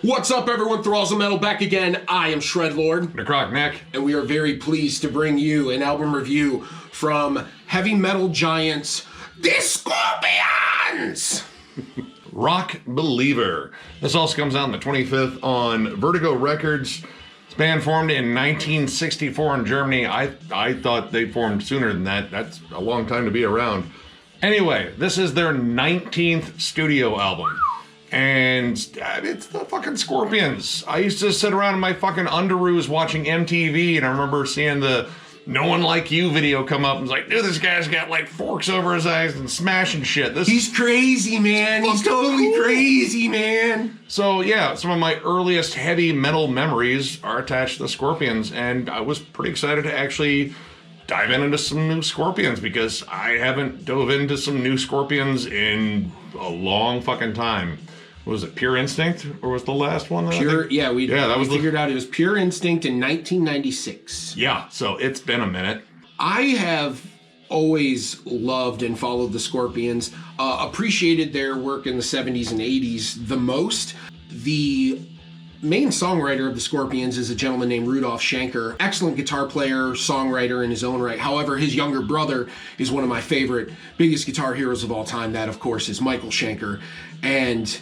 What's up, everyone? Thralls of Metal back again. I am Shredlord. Necrotic Nick. And we are very pleased to bring you an album review from heavy metal giants, the Scorpions! Rock Believer. This also comes out on the 25th on Vertigo Records. This band formed in 1964 in Germany. I thought they formed sooner than that. That's a long time to be around. Anyway, this is their 19th studio album. And it's the fucking Scorpions. I used to sit around in my fucking underoos watching MTV, and I remember seeing the No One Like You video come up and was like, dude, this guy's got like forks over his eyes and smashing shit. He's crazy, man. He's totally crazy, man. So yeah, some of my earliest heavy metal memories are attached to the Scorpions, and I was pretty excited to actually dive into some new Scorpions because I haven't dove into some new Scorpions in a long fucking time. Was it Pure Instinct, or was the last one? We figured out it was Pure Instinct in 1996. Yeah, so it's been a minute. I have always loved and followed the Scorpions, appreciated their work in the 70s and 80s the most. The main songwriter of the Scorpions is a gentleman named Rudolf Schenker. Excellent guitar player, songwriter in his own right. However, his younger brother is one of my favorite, biggest guitar heroes of all time. That, of course, is Michael Schenker. And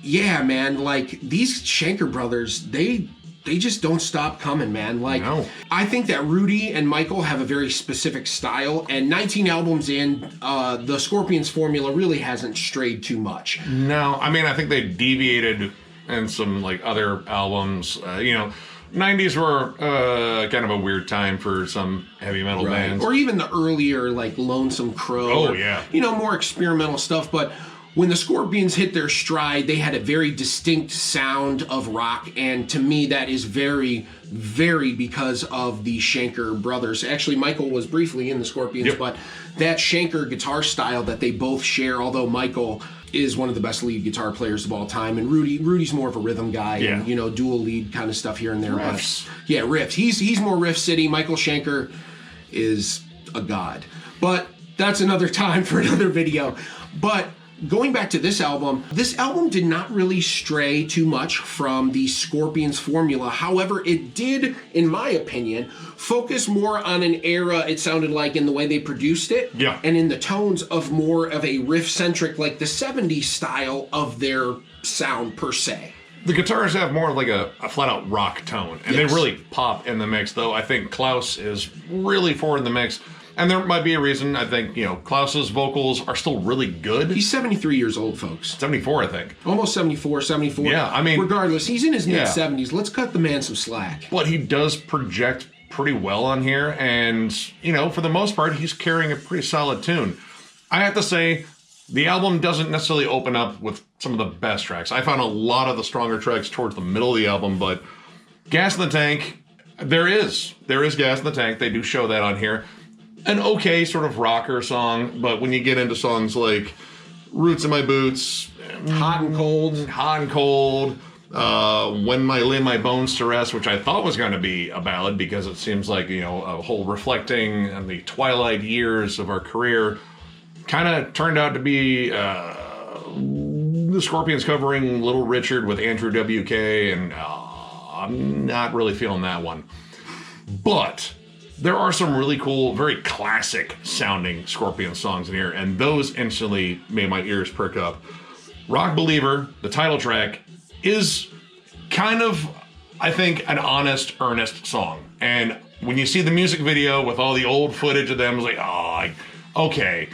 yeah, man, like, these Schenker brothers, they just don't stop coming, man. Like, no. I think that Rudy and Michael have a very specific style, and 19 albums in, the Scorpions formula really hasn't strayed too much. No, I mean, I think they deviated in some, like, other albums. 90s were kind of a weird time for some heavy metal bands. Or even the earlier, like, Lonesome Crow. Oh, yeah. More experimental stuff, but when the Scorpions hit their stride, they had a very distinct sound of rock, and to me that is very, very because of the Schenker brothers. Actually, Michael was briefly in the Scorpions, but that Schenker guitar style that they both share, although Michael is one of the best lead guitar players of all time, and Rudy's more of a rhythm guy, and dual lead kind of stuff here and there. Riffs. But yeah, riffs. He's more riff city. Michael Schenker is a god. But that's another time for another video. But going back to this album did not really stray too much from the Scorpions formula. However, it did, in my opinion, focus more on an era, it sounded like, in the way they produced it. Yeah. And in the tones of more of a riff-centric, like the 70s style of their sound, per se. The guitars have more of like a flat-out rock tone, and they really pop in the mix, though. I think Klaus is really forward in the mix. And there might be a reason. I think, Klaus's vocals are still really good. He's 73 years old, folks. 74, I think. Almost 74. Yeah, I mean, regardless, he's in his mid-70s. Let's cut the man some slack. But he does project pretty well on here. And, for the most part, he's carrying a pretty solid tune. I have to say, the album doesn't necessarily open up with some of the best tracks. I found a lot of the stronger tracks towards the middle of the album, but Gas in the Tank, there is Gas in the Tank. They do show that on here. An okay sort of rocker song, but when you get into songs like Roots in My Boots, Hot and Cold, When I Lay My Bones to Rest, which I thought was going to be a ballad because it seems like, a whole reflecting on the twilight years of our career, kind of turned out to be the Scorpions covering Little Richard with Andrew WK, and I'm not really feeling that one. But there are some really cool, very classic sounding Scorpion songs in here, and those instantly made my ears perk up. Rock Believer, the title track, is kind of, I think, an honest, earnest song. And when you see the music video with all the old footage of them, it's like, okay,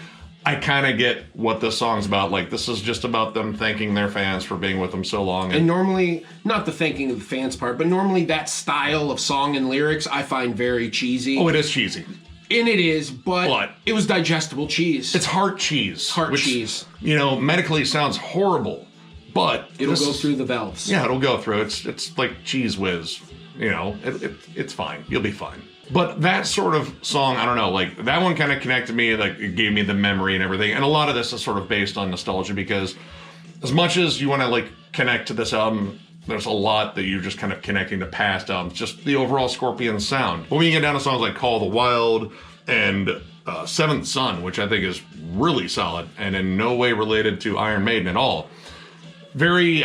I kind of get what this song's about. Like, this is just about them thanking their fans for being with them so long. And normally, not the thanking of the fans part, but normally that style of song and lyrics I find very cheesy. Oh, it is cheesy. And it is, but it was digestible cheese. It's heart cheese. Cheese. Medically sounds horrible, but it'll go through the valves. Yeah, it'll go through. It's like Cheese Whiz. It's fine. You'll be fine. But that sort of song, I don't know, like, that one kind of connected me, like, it gave me the memory and everything. And a lot of this is sort of based on nostalgia, because as much as you want to, like, connect to this album, there's a lot that you're just kind of connecting to past albums, just the overall Scorpions sound. But when you get down to songs like Call of the Wild and Seventh Son, which I think is really solid and in no way related to Iron Maiden at all, Very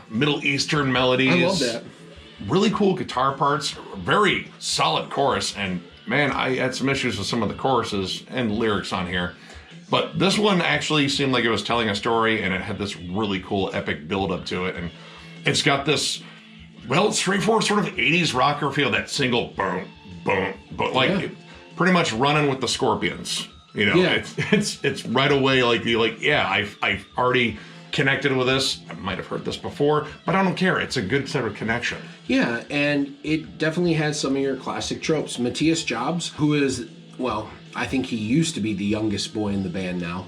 Middle Eastern melodies. I love that. Really cool guitar parts. Very solid chorus. And man, I had some issues with some of the choruses and lyrics on here. But this one actually seemed like it was telling a story, and it had this really cool epic build up to it. And it's got this, well, straightforward sort of 80s rocker feel, that single boom, boom, but like pretty much running with the Scorpions. You know, it's right away like I've already connected with this. I might have heard this before, but I don't care. It's a good sort of connection. Yeah, and it definitely has some of your classic tropes. Matthias Jobs, who is, well, I think he used to be the youngest boy in the band now.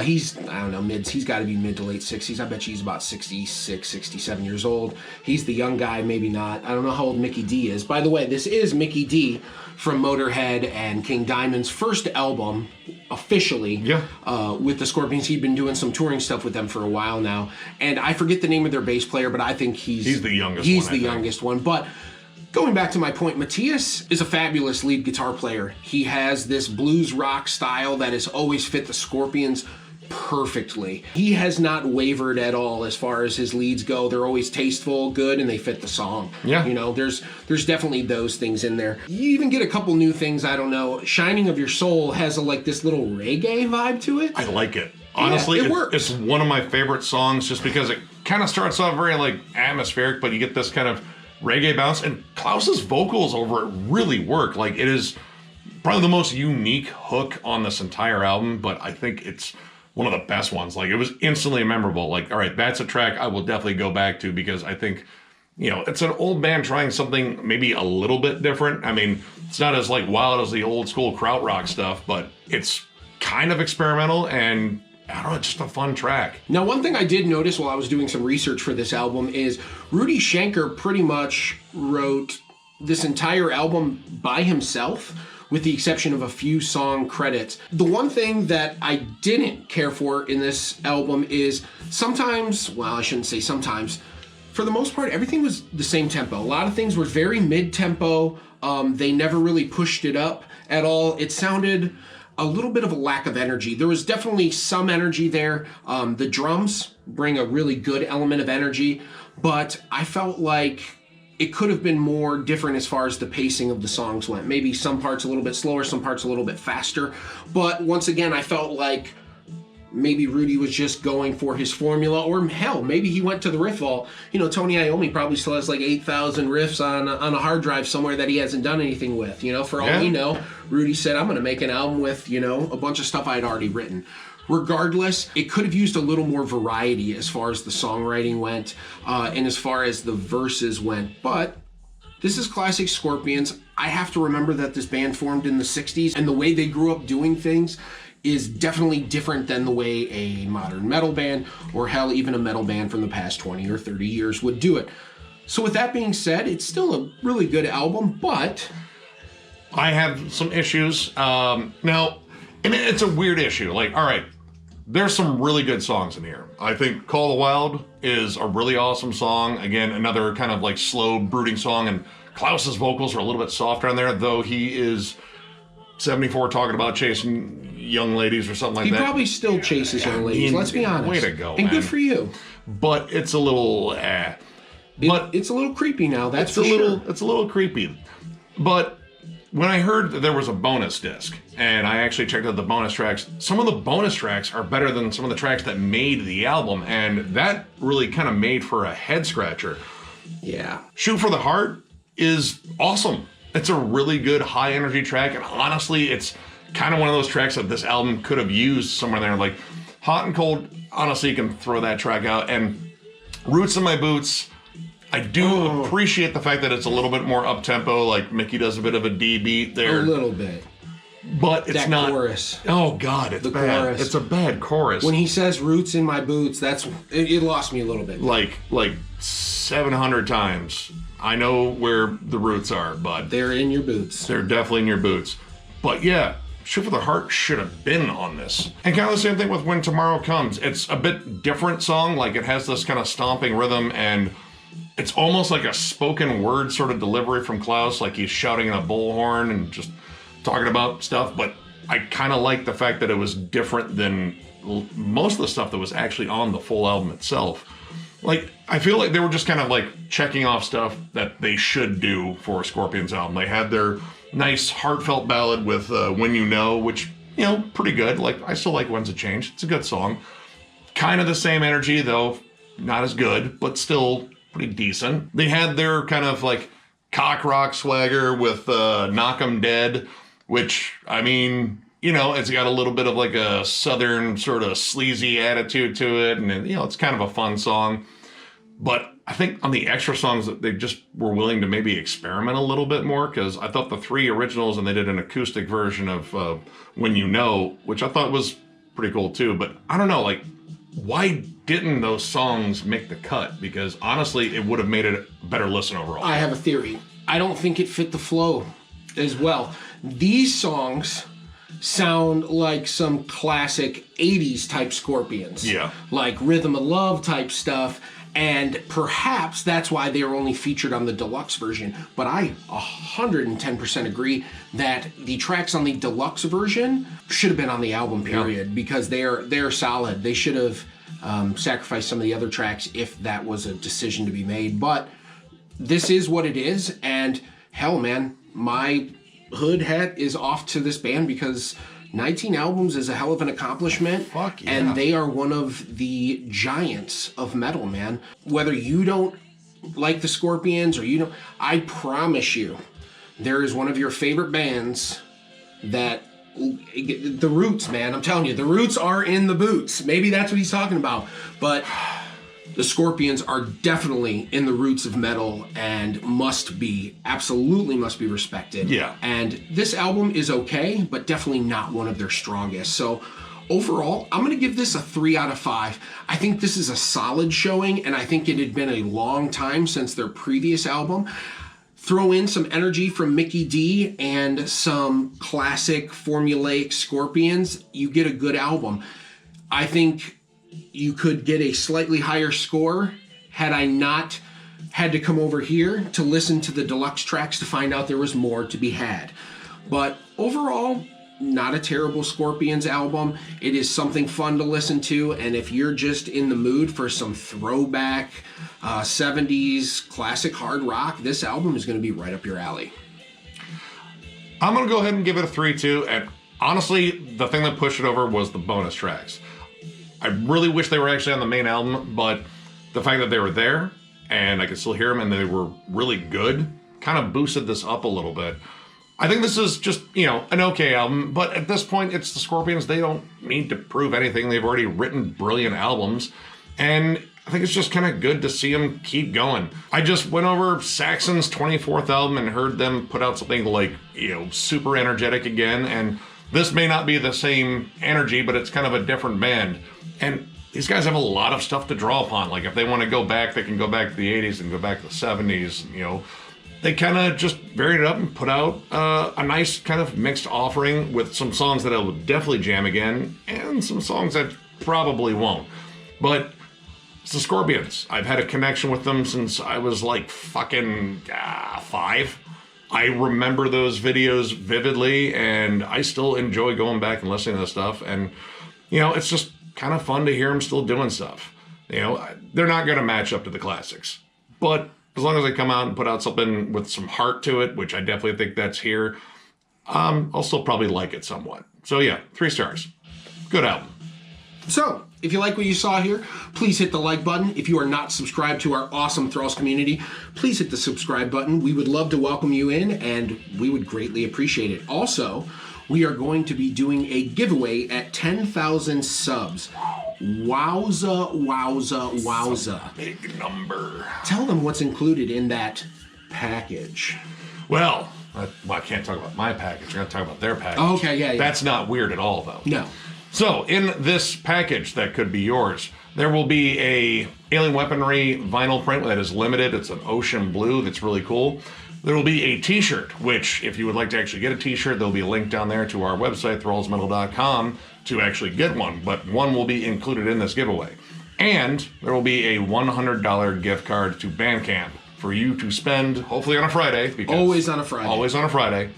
He's, I don't know, he's got to be mid to late 60s. I bet you he's about 66, 67 years old. He's the young guy, maybe not. I don't know how old Mickey D is. By the way, this is Mickey D from Motorhead and King Diamond's first album, officially, with the Scorpions. He'd been doing some touring stuff with them for a while now. And I forget the name of their bass player, but I think he's the youngest one. He's the youngest one. But going back to my point, Matthias is a fabulous lead guitar player. He has this blues rock style that has always fit the Scorpions perfectly. He has not wavered at all as far as his leads go. They're always tasteful, good, and they fit the song. Yeah. You know, there's definitely those things in there. You even get a couple new things, I don't know. Shining of Your Soul has like this little reggae vibe to it. I like it. Honestly, it works. It's one of my favorite songs just because it kind of starts off very like atmospheric, but you get this kind of reggae bounce, and Klaus's vocals over it really work. Like, it is probably the most unique hook on this entire album, but I think it's one of the best ones. Like, it was instantly memorable. Like, all right, that's a track I will definitely go back to, because I think, you know, it's an old band trying something maybe a little bit different. I mean, it's not as like wild as the old school krautrock stuff, but it's kind of experimental, and I don't know, it's just a fun track. Now, one thing I did notice while I was doing some research for this album is Rudy Schenker pretty much wrote this entire album by himself, with the exception of a few song credits. The one thing that I didn't care for in this album is sometimes, well, I shouldn't say sometimes, for the most part, everything was the same tempo. A lot of things were very mid-tempo. They never really pushed it up at all. It sounded a little bit of a lack of energy. There was definitely some energy there. The drums bring a really good element of energy, but I felt like it could have been more different as far as the pacing of the songs went. Maybe some parts a little bit slower, some parts a little bit faster. But once again, I felt like maybe Rudy was just going for his formula, or hell, maybe he went to the riff vault. You know, Tony Iommi probably still has like 8,000 riffs on a hard drive somewhere that he hasn't done anything with. You know, for all we know, Rudy said, I'm going to make an album with, you know, a bunch of stuff I had already written. Regardless, it could have used a little more variety as far as the songwriting went, and as far as the verses went. But this is classic Scorpions. I have to remember that this band formed in the 60s, and the way they grew up doing things is definitely different than the way a modern metal band, or hell, even a metal band from the past 20 or 30 years would do it. So with that being said, it's still a really good album, but I have some issues. Now, and it's a weird issue. Like, all right, there's some really good songs in here. I think Call of the Wild is a really awesome song. Again, another kind of like slow, brooding song, and Klaus's vocals are a little bit softer on there, though he is 74 talking about chasing young ladies or something like that. He probably still chases young ladies, let's be honest. Way to go, and man. Good for you. But it's a little, But it's a little creepy now, that's for sure. It's a little creepy. But when I heard that there was a bonus disc, and I actually checked out the bonus tracks, some of the bonus tracks are better than some of the tracks that made the album, and that really kind of made for a head scratcher. Yeah. Shoot for the Heart is awesome. It's a really good high energy track, and honestly, it's kind of one of those tracks that this album could have used somewhere there. Like Hot and Cold, honestly, you can throw that track out. And Roots in My Boots, I do appreciate the fact that it's a little bit more up-tempo, like Mickey does a bit of a D beat there. A little bit. But it's that not. Chorus. Oh, God, it's the bad. Chorus. It's a bad chorus. When he says Roots in My Boots, it lost me a little bit. Like 700 times. I know where the roots are, but they're in your boots. They're definitely in your boots. But yeah, Shoot for the Heart should have been on this. And kind of the same thing with When Tomorrow Comes. It's a bit different song. Like, it has this kind of stomping rhythm, and it's almost like a spoken word sort of delivery from Klaus, like he's shouting in a bullhorn and just talking about stuff. But I kind of like the fact that it was different than most of the stuff that was actually on the full album itself. Like, I feel like they were just kind of like checking off stuff that they should do for a Scorpions album. They had their nice heartfelt ballad with When You Know, which, you know, pretty good. Like, I still like When's It Change. It's a good song. Kind of the same energy, though not as good, but still pretty decent. They had their kind of like cock rock swagger with Knock 'Em Dead, which, I mean, you know, it's got a little bit of like a southern sort of sleazy attitude to it. And, you know, it's kind of a fun song. But I think on the extra songs that they just were willing to maybe experiment a little bit more, because I thought the 3 originals and they did an acoustic version of When You Know, which I thought was pretty cool too. But I don't know, like, why didn't those songs make the cut? Because honestly, it would have made it a better listen overall. I have a theory. I don't think it fit the flow as well. These songs sound like some classic 80s type Scorpions. Yeah. Like Rhythm of Love type stuff. And perhaps that's why they were only featured on the deluxe version. But I 110% agree that the tracks on the deluxe version should have been on the album, period, because they're solid. They should have sacrificed some of the other tracks if that was a decision to be made. But this is what it is. And hell, man, my hood hat is off to this band because 19 albums is a hell of an accomplishment. Fuck yeah. And they are one of the giants of metal, man. Whether you don't like the Scorpions or you don't, I promise you, there is one of your favorite bands that, the Roots, man, I'm telling you, the Roots are in the boots. Maybe that's what he's talking about. But the Scorpions are definitely in the roots of metal and absolutely must be respected. Yeah. And this album is okay, but definitely not one of their strongest. So overall, I'm going to give this a 3 out of 5. I think this is a solid showing, and I think it had been a long time since their previous album. Throw in some energy from Mickey D and some classic formulaic Scorpions, you get a good album. I think you could get a slightly higher score had I not had to come over here to listen to the deluxe tracks to find out there was more to be had. But overall, not a terrible Scorpions album. It is something fun to listen to, and if you're just in the mood for some throwback 70s classic hard rock, this album is going to be right up your alley. I'm going to go ahead and give it a 3 too. And honestly, the thing that pushed it over was the bonus tracks. I really wish they were actually on the main album, but the fact that they were there and I could still hear them and they were really good kind of boosted this up a little bit. I think this is just, you know, an okay album, but at this point, it's the Scorpions. They don't need to prove anything. They've already written brilliant albums, and I think it's just kind of good to see them keep going. I just went over Saxon's 24th album and heard them put out something like, you know, super energetic again, and this may not be the same energy, but it's kind of a different band. And these guys have a lot of stuff to draw upon. Like, if they want to go back, they can go back to the 80s and go back to the 70s, you know. They kind of just varied it up and put out a nice kind of mixed offering with some songs that I will definitely jam again and some songs that probably won't. But it's the Scorpions. I've had a connection with them since I was like fucking 5. I remember those videos vividly, and I still enjoy going back and listening to this stuff. And, you know, it's just kind of fun to hear them still doing stuff. You know, they're not going to match up to the classics, but as long as they come out and put out something with some heart to it, which I definitely think that's here, I'll still probably like it somewhat. So yeah, 3 stars. Good album. So, if you like what you saw here, please hit the like button. If you are not subscribed to our awesome Thralls community, please hit the subscribe button. We would love to welcome you in, and we would greatly appreciate it. Also, we are going to be doing a giveaway at 10,000 subs. Wowza, wowza, wowza. Big number. Tell them what's included in that package. Well, I can't talk about my package. I'm going to talk about their package. Oh, okay, yeah. That's not weird at all, though. No. So, in this package that could be yours, there will be a Alien Weaponry vinyl print that is limited. It's an ocean blue that's really cool. There will be a t-shirt, which if you would like to actually get a t-shirt, there'll be a link down there to our website, thrallsmetal.com, to actually get one. But one will be included in this giveaway. And there will be a $100 gift card to Bandcamp for you to spend, hopefully on a Friday. Always on a Friday. Always on a Friday.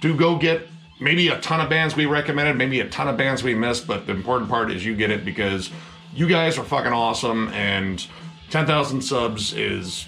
To go get maybe a ton of bands we recommended, maybe a ton of bands we missed, but the important part is you get it because you guys are fucking awesome, and 10,000 subs is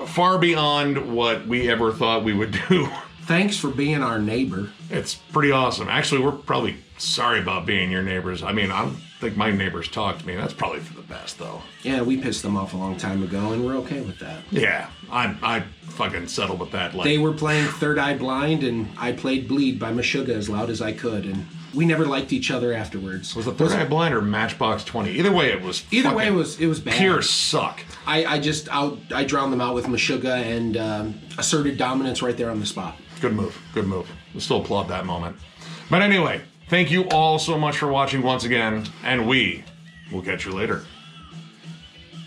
far beyond what we ever thought we would do. Thanks for being our neighbor. It's pretty awesome. Actually, we're probably sorry about being your neighbors. I mean, I don't think my neighbors talk to me. That's probably for the best, though. Yeah, we pissed them off a long time ago, and we're okay with that. Yeah, I fucking settled with that. Like, They were playing Third Eye Blind, and I played Bleed by Meshuggah as loud as I could, and we never liked each other afterwards. Was it Third Eye Blind or Matchbox 20? Either way, it was it was bad. Pure suck. I drowned them out with Meshuggah and asserted dominance right there on the spot. Good move. Good move. We'll still applaud that moment. But anyway, thank you all so much for watching once again, and we will catch you later.